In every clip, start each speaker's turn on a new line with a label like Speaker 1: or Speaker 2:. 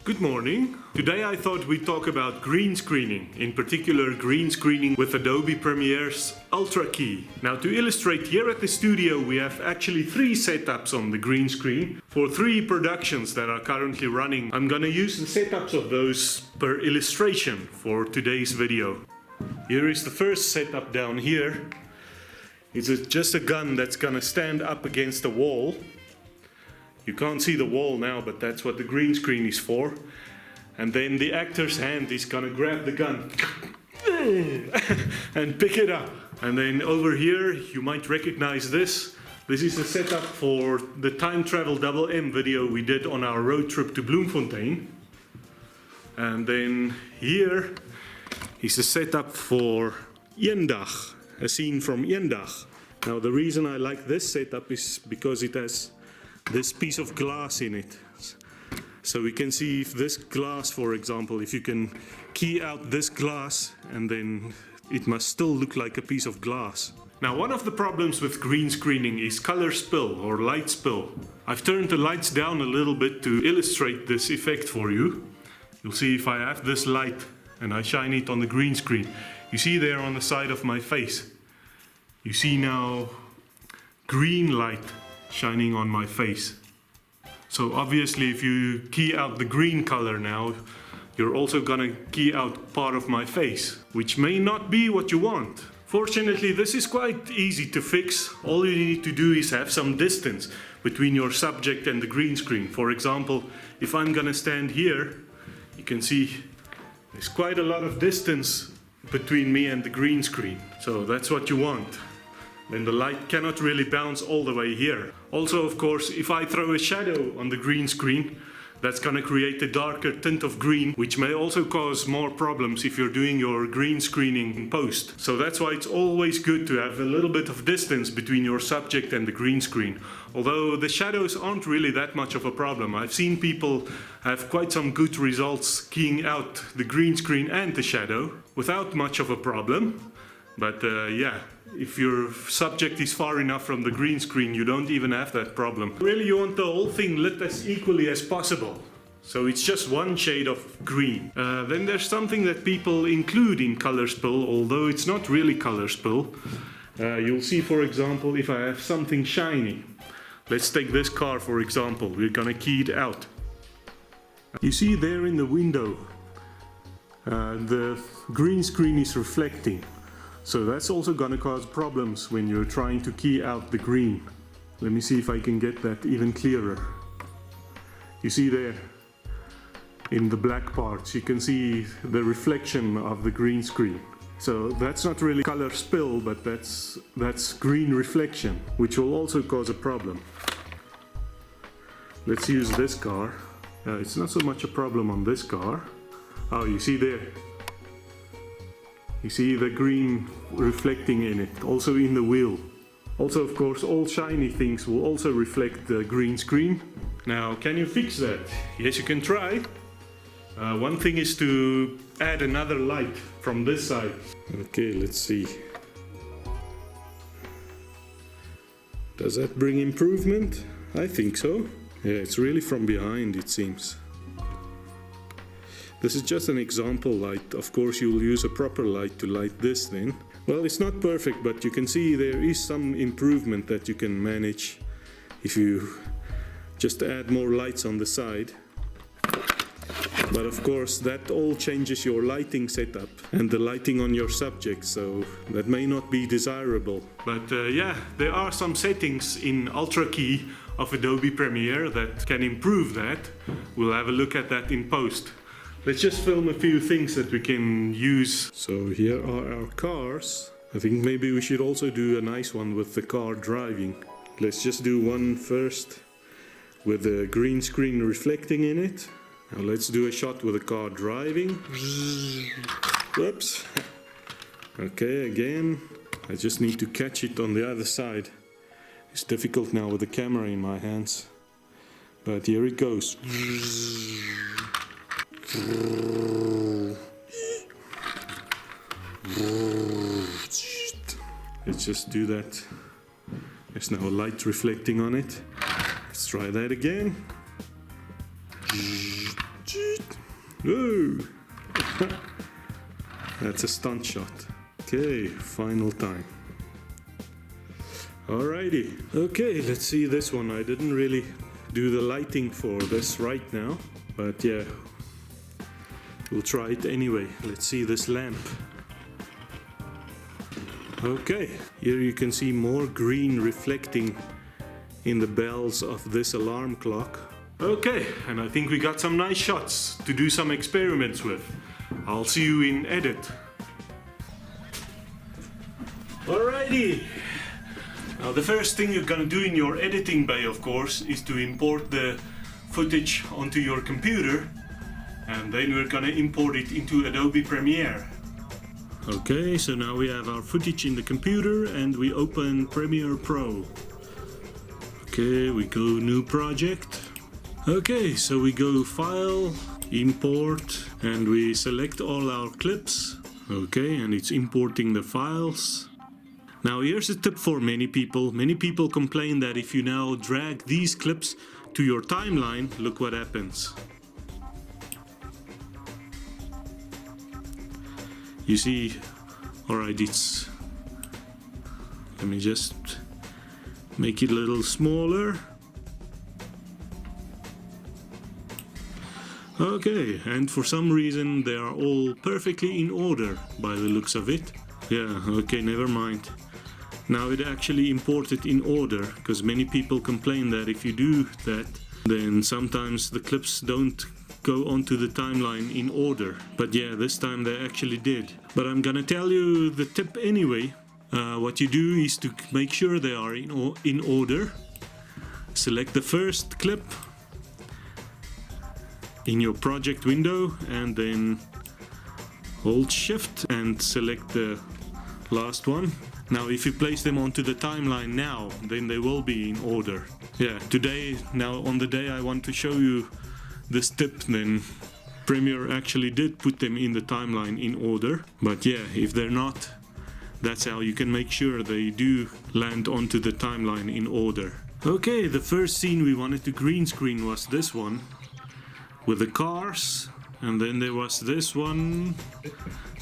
Speaker 1: Good morning. Today I thought we'd talk about green screening, in particular green screening with Adobe Premiere's Ultrakey. Now, to illustrate, here at the studio we have actually 3 setups on the green screen for 3 productions that are currently running. I'm gonna use the setups of those per illustration for today's video. Here is the first setup down here. It's just a gun that's gonna stand up against a wall. You can't see the wall now, but that's what the green screen is for. And then the actor's hand is gonna grab the gun and pick it up. And then over here, you might recognize this. This is a setup for the time travel double M video we did on our road trip to Bloemfontein. And then here is a setup for Eendag, a scene from Eendag. Now the reason I like this setup is because it has this piece of glass in it. So we can see if this glass, for example, if you can key out this glass, and then it must still look like a piece of glass. Now, one of the problems with green screening is color spill or light spill. I've turned the lights down a little bit to illustrate this effect for you. You'll see if I have this light and I shine it on the green screen. You see there on the side of my face. You see now green light shining on my face. So obviously if you key out the green color now, you're also gonna key out part of my face, which may not be what you want. Fortunately, this is quite easy to fix. All you need to do is have some distance between your subject and the green screen. For example, if I'm gonna stand here, you can see there's quite a lot of distance between me and the green screen. So that's what you want. Then the light cannot really bounce all the way here. Also, of course, if I throw a shadow on the green screen, that's gonna create a darker tint of green, which may also cause more problems if you're doing your green screening in post. So that's why it's always good to have a little bit of distance between your subject and the green screen. Although the shadows aren't really that much of a problem. I've seen people have quite some good results keying out the green screen and the shadow without much of a problem. But yeah, if your subject is far enough from the green screen, you don't even have that problem. Really, you want the whole thing lit as equally as possible. So it's just one shade of green. Then there's something that people include in color spill, although it's not really color spill. You'll see, for example, if I have something shiny. Let's take this car, for example. We're gonna key it out. You see there in the window, the green screen is reflecting. So that's also gonna cause problems when you're trying to key out the green. Let me see if I can get that even clearer. You see there, in the black parts, you can see the reflection of the green screen. So that's not really color spill, but that's green reflection, which will also cause a problem. Let's use this car. It's not so much a problem on this car. Oh, you see there. You see the green reflecting in it, also in the wheel. Also, of course, all shiny things will also reflect the green screen. Now, can you fix that? Yes, you can try. One thing is to add another light from this side. Okay, let's see. Does that bring improvement? I think so. Yeah, it's really from behind, it seems. This is just an example light. Of course, you'll use a proper light to light this then. Well, it's not perfect, but you can see there is some improvement that you can manage if you just add more lights on the side. But of course, that all changes your lighting setup and the lighting on your subject, so that may not be desirable. But yeah, there are some settings in Ultrakey of Adobe Premiere that can improve that. We'll have a look at that in post. Let's just film a few things that we can use. So here are our cars. I think maybe we should also do a nice one with the car driving. Let's just do one first with the green screen reflecting in it. Now let's do a shot with the car driving. Whoops. Okay, again. I just need to catch it on the other side. It's difficult now with the camera in my hands. But here it goes. Let's just do that. There's now a light reflecting on it. Let's try that again. Whoa! That's a stunt shot. Okay, final time. Alrighty. Okay, let's see this one. I didn't really do the lighting for this right now, but yeah, we'll try it anyway. Let's see this lamp. Okay, here you can see more green reflecting in the bells of this alarm clock. Okay, and I think we got some nice shots to do some experiments with. I'll see you in edit. Alrighty. Now the first thing you're gonna do in your editing bay, of course, is to import the footage onto your computer, and then we're gonna import it into Adobe Premiere. Okay, so now we have our footage in the computer and we open Premiere Pro. Okay, we go new project. Okay, so we go file, import, and we select all our clips. Okay, and it's importing the files. Now here's a tip for many people. Many people complain that if you now drag these clips to your timeline, look what happens. You see, alright, let me just make it a little smaller. Okay, and for some reason they are all perfectly in order by the looks of it. Yeah, okay, never mind. Now it actually imported in order, because many people complain that if you do that, then sometimes the clips don't go onto the timeline in order. But yeah, this time they actually did. But I'm gonna tell you the tip anyway. What you do is to make sure they are in order. Select the first clip in your project window and then hold shift and select the last one. Now if you place them onto the timeline now, then they will be in order. Yeah, today, now on the day I want to show you this tip, then Premiere actually did put them in the timeline in order. But yeah, if they're not, that's how you can make sure they do land onto the timeline in order. Okay, the first scene we wanted to green screen was this one with the cars, and then there was this one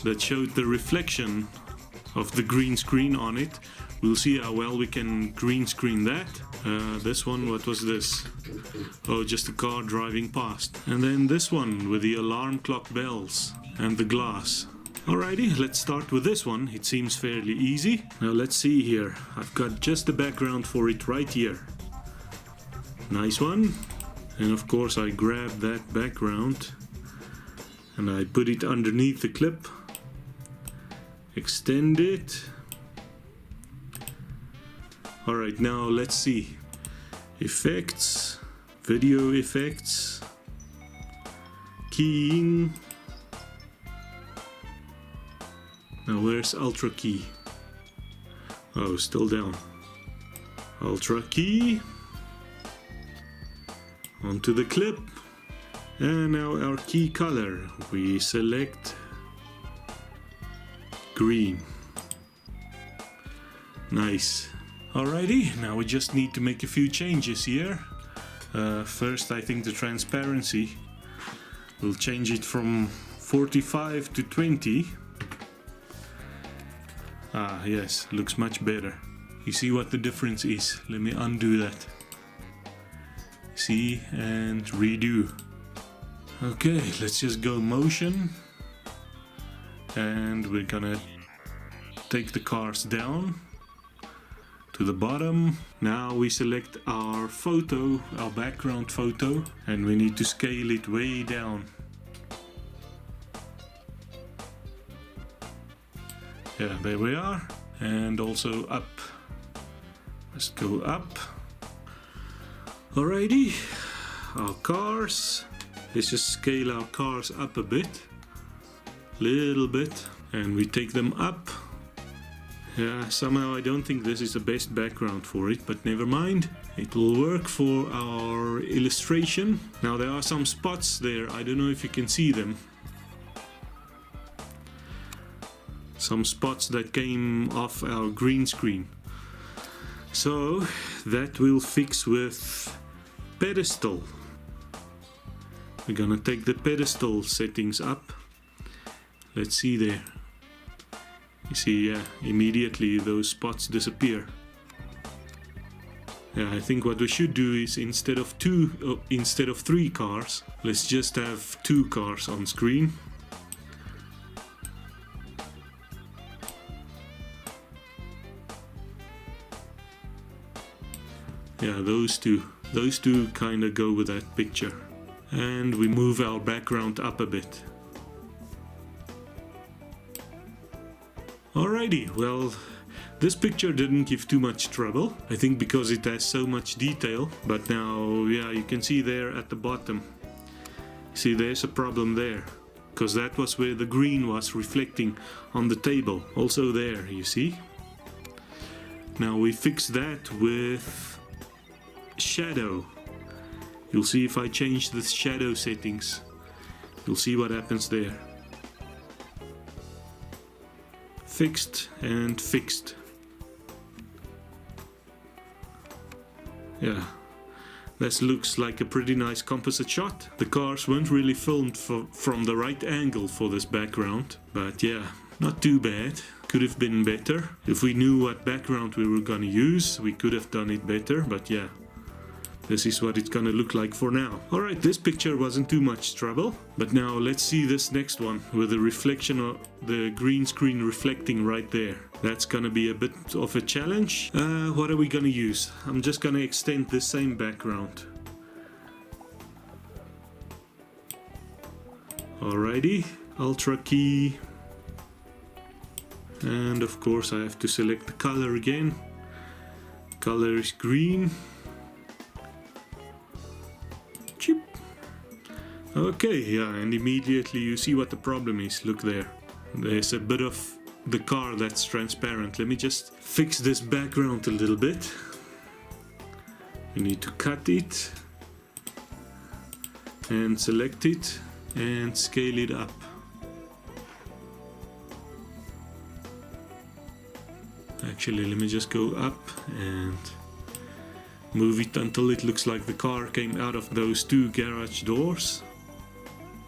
Speaker 1: that showed the reflection of the green screen on it. We'll see how well we can green screen that. This one, what was this? Oh, just a car driving past. And then this one with the alarm clock bells and the glass. Alrighty, let's start with this one. It seems fairly easy. Now let's see here. I've got just the background for it right here. Nice one. And of course I grab that background and I put it underneath the clip. Extend it. Alright, now let's see. Effects, video effects, keying. Now where's Ultrakey? Oh, still down. Ultrakey. Onto the clip. And now our key color. We select green. Nice. Alrighty, now we just need to make a few changes here. First, I think the transparency. We'll change it from 45 to 20. Ah, yes, looks much better. You see what the difference is? Let me undo that. See, and redo. Okay, let's just go motion. And we're gonna take the cars down to the bottom. Now we select our photo, our background photo, and we need to scale it way down. Yeah, there we are. And also up. Let's go up. Alrighty, our cars. Let's just scale our cars up a bit. Little bit. And we take them up. Yeah, somehow I don't think this is the best background for it, but never mind. It will work for our illustration. Now there are some spots there. I don't know if you can see them. Some spots that came off our green screen. So that we'll fix with pedestal. We're gonna take the pedestal settings up. Let's see there. You see, yeah, immediately those spots disappear. Yeah, I think what we should do is instead of 3 cars, let's just have 2 cars on screen. Yeah, those two kind of go with that picture. And we move our background up a bit. Alrighty, well, this picture didn't give too much trouble, I think because it has so much detail, but now, yeah, you can see there at the bottom, see there's a problem there, because that was where the green was reflecting on the table, also there, you see. Now we fix that with shadow. You'll see if I change the shadow settings, you'll see what happens there. Fixed and fixed. Yeah, this looks like a pretty nice composite shot. The cars weren't really filmed from the right angle for this background, but yeah, not too bad. Could have been better. If we knew what background we were gonna use, we could have done it better, but yeah. This is what it's gonna look like for now. Alright, this picture wasn't too much trouble, but now let's see this next one with the reflection of the green screen reflecting right there. That's gonna be a bit of a challenge. What are we gonna use? I'm just gonna extend the same background. Alrighty, Ultrakey. And of course I have to select the color again. Color is green. Okay, yeah, and immediately you see what the problem is. Look there. There's a bit of the car that's transparent. Let me just fix this background a little bit. You need to cut it and select it and scale it up. Actually, let me just go up and move it until it looks like the car came out of those 2 garage doors.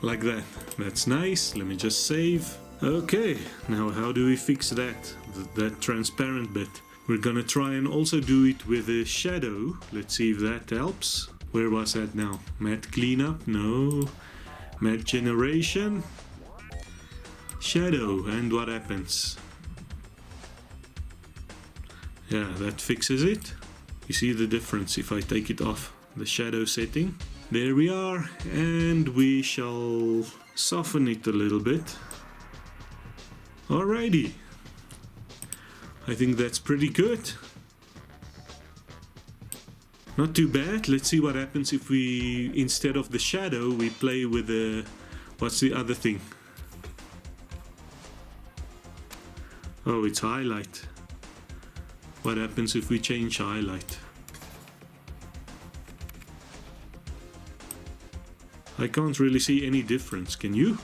Speaker 1: Like that. That's nice. Let me just save. Okay, now how do we fix that? That transparent bit. We're gonna try and also do it with a shadow. Let's see if that helps. Where was that now? Matte cleanup? No. Matte generation. Shadow. And what happens? Yeah, that fixes it. You see the difference if I take it off the shadow setting. There we are, and we shall soften it a little bit. Alrighty. I think that's pretty good. Not too bad. Let's see what happens if we, instead of the shadow, we play with the... What's the other thing? Oh, it's highlight. What happens if we change highlight? I can't really see any difference, can you?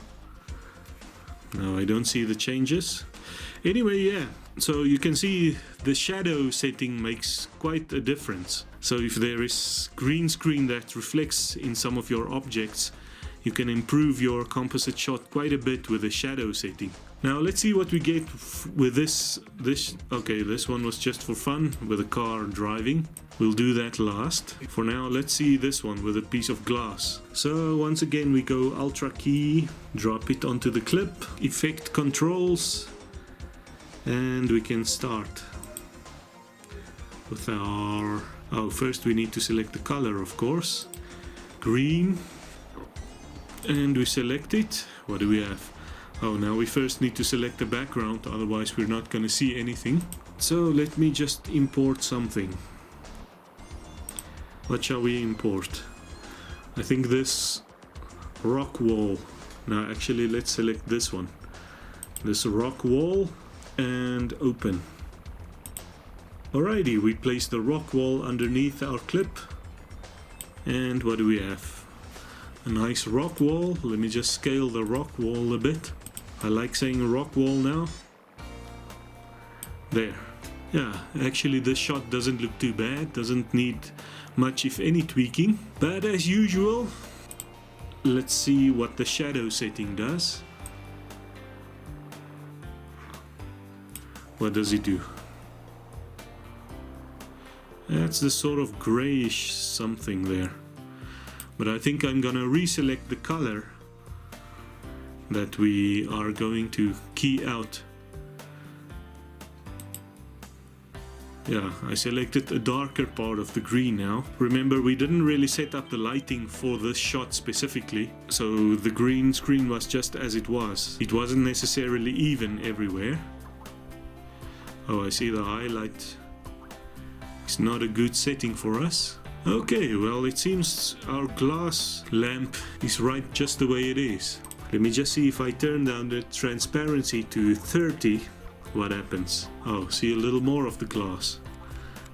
Speaker 1: No, I don't see the changes. Anyway, yeah, so you can see the shadow setting makes quite a difference. So if there is green screen that reflects in some of your objects, you can improve your composite shot quite a bit with the shadow setting. Now let's see what we get with this. Okay, this one was just for fun with a car driving. We'll do that last. For now, let's see this one with a piece of glass. So once again we go Ultrakey, drop it onto the clip, effect controls, and we can start with our... Oh, first we need to select the color, of course. Green. And we select it. What do we have? Oh, now we first need to select the background, otherwise we're not going to see anything. So let me just import something. What shall we import? I think this rock wall. Now actually let's select this one. This rock wall and open. Alrighty, we place the rock wall underneath our clip. And what do we have? A nice rock wall. Let me just scale the rock wall a bit. I like saying rock wall now. There. Yeah, actually this shot doesn't look too bad, doesn't need much if any tweaking. But as usual, let's see what the shadow setting does. What does it do? That's the sort of grayish something there. But I think I'm gonna reselect the color that we are going to key out. Yeah, I selected a darker part of the green now. Remember, we didn't really set up the lighting for this shot specifically, so the green screen was just as it was. It wasn't necessarily even everywhere. Oh, I see the highlight. It's not a good setting for us. Okay, well, it seems our glass lamp is right just the way it is. Let me just see if I turn down the transparency to 30. What happens? Oh, see a little more of the glass.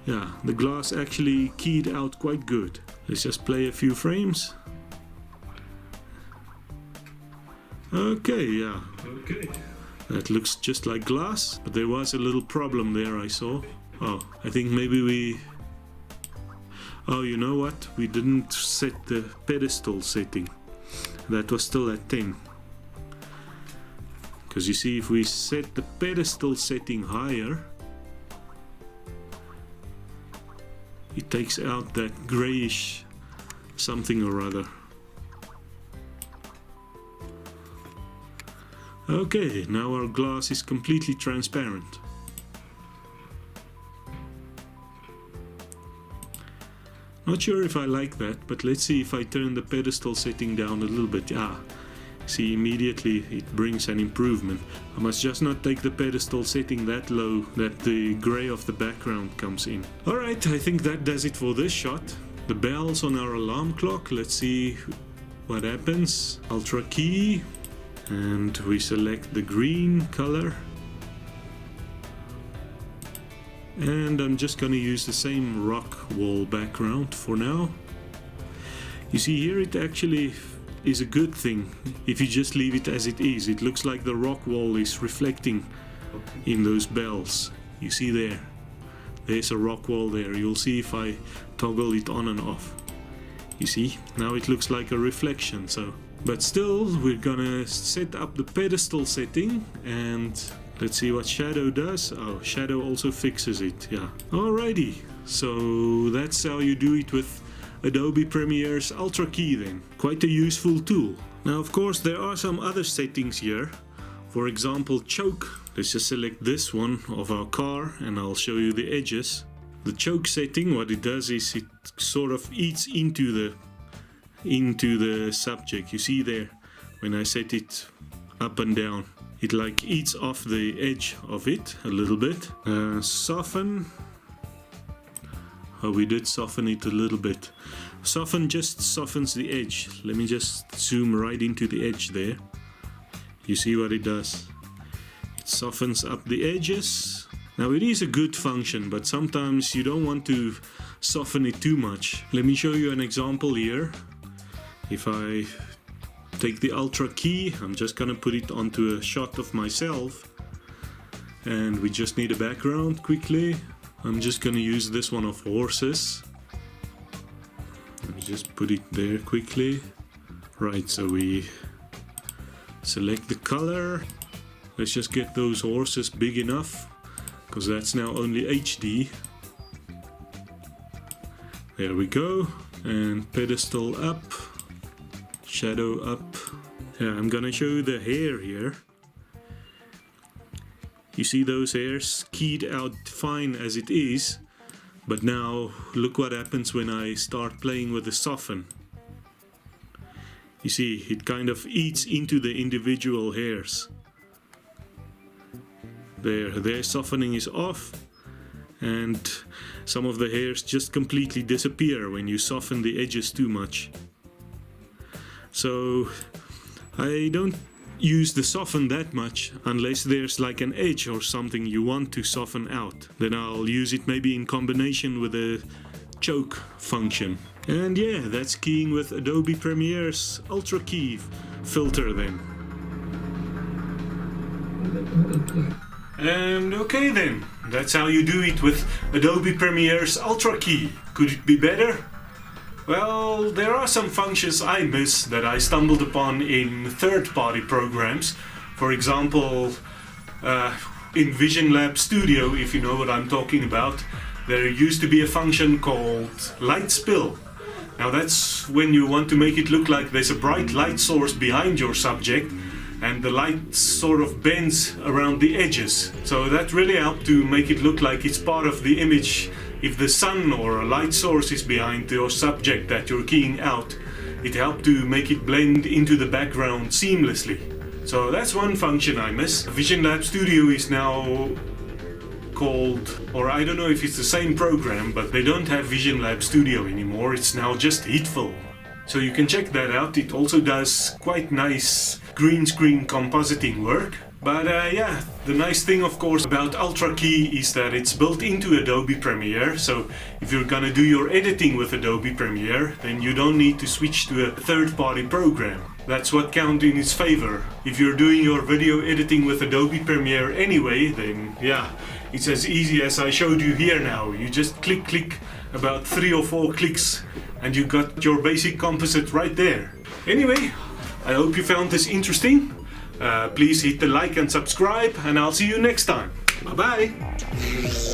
Speaker 1: Yeah, the glass actually keyed out quite good. Let's just play a few frames. Okay, yeah. Okay. That looks just like glass, but there was a little problem there I saw. Oh, I think maybe we... Oh, you know what? We didn't set the pedestal setting. That was still at 10. Because you see, if we set the pedestal setting higher, it takes out that grayish something or other. Okay, now our glass is completely transparent. Not sure if I like that, but let's see if I turn the pedestal setting down a little bit. Ah, see, immediately it brings an improvement. I must just not take the pedestal setting that low that the gray of the background comes in. Alright, I think that does it for this shot. The bells on our alarm clock, let's see what happens. Ultrakey, and we select the green color. And I'm just gonna use the same rock wall background for now. You see here, it actually is a good thing if you just leave it as it is. It looks like the rock wall is reflecting in those bells. You see there, there's a rock wall there. You'll see if I toggle it on and off. You see, now it looks like a reflection. But still, we're gonna set up the pedestal setting and let's see what shadow does. Oh, shadow also fixes it, yeah. Alrighty, so that's how you do it with Adobe Premiere's Ultrakey then. Quite a useful tool. Now, of course, there are some other settings here. For example, choke. Let's just select this one of our car and I'll show you the edges. The choke setting, what it does is it sort of eats into the subject. You see there, when I set it up and down, it like eats off the edge of it a little bit. Soften. Oh, we did soften it a little bit. Soften just softens the edge. Let me just zoom right into the edge there. You see what it does? It softens up the edges. Now it is a good function, but sometimes you don't want to soften it too much. Let me show you an example here. If I take the Ultrakey, I'm just gonna put it onto a shot of myself and we just need a background quickly. I'm just gonna use this one of horses. Let me just put it there quickly. Right, so we select the color. Let's just get those horses big enough, because that's now only HD. There we go. And pedestal up, shadow up. Yeah, I'm gonna show you the hair here. You see those hairs keyed out fine as it is, but now look what happens when I start playing with the soften. You see, it kind of eats into the individual hairs. Their softening is off, and some of the hairs just completely disappear when you soften the edges too much. So I don't use the soften that much unless there's like an edge or something you want to soften out. Then I'll use it maybe in combination with a choke function. And yeah, that's keying with Adobe Premiere's Ultrakey filter then. And okay then, that's how you do it with Adobe Premiere's Ultrakey. Could it be better? Well, there are some functions I miss that I stumbled upon in third-party programs. For example, in Vision Lab Studio, if you know what I'm talking about, there used to be a function called light spill. Now that's when you want to make it look like there's a bright light source behind your subject and the light sort of bends around the edges. So that really helped to make it look like it's part of the image. If the sun or a light source is behind your subject that you're keying out, it helped to make it blend into the background seamlessly. So that's one function I miss. Vision Lab Studio is now called, or I don't know if it's the same program, but they don't have Vision Lab Studio anymore. It's now just Heatful. So you can check that out. It also does quite nice green screen compositing work. But yeah, the nice thing of course about Ultrakey is that it's built into Adobe Premiere. So if you're gonna do your editing with Adobe Premiere, then you don't need to switch to a third-party program. That's what counts in its favor. If you're doing your video editing with Adobe Premiere anyway, then yeah, it's as easy as I showed you here now. You just click about 3 or 4 clicks and you got your basic composite right there. Anyway, I hope you found this interesting. Please hit the like and subscribe, and I'll see you next time. Bye bye.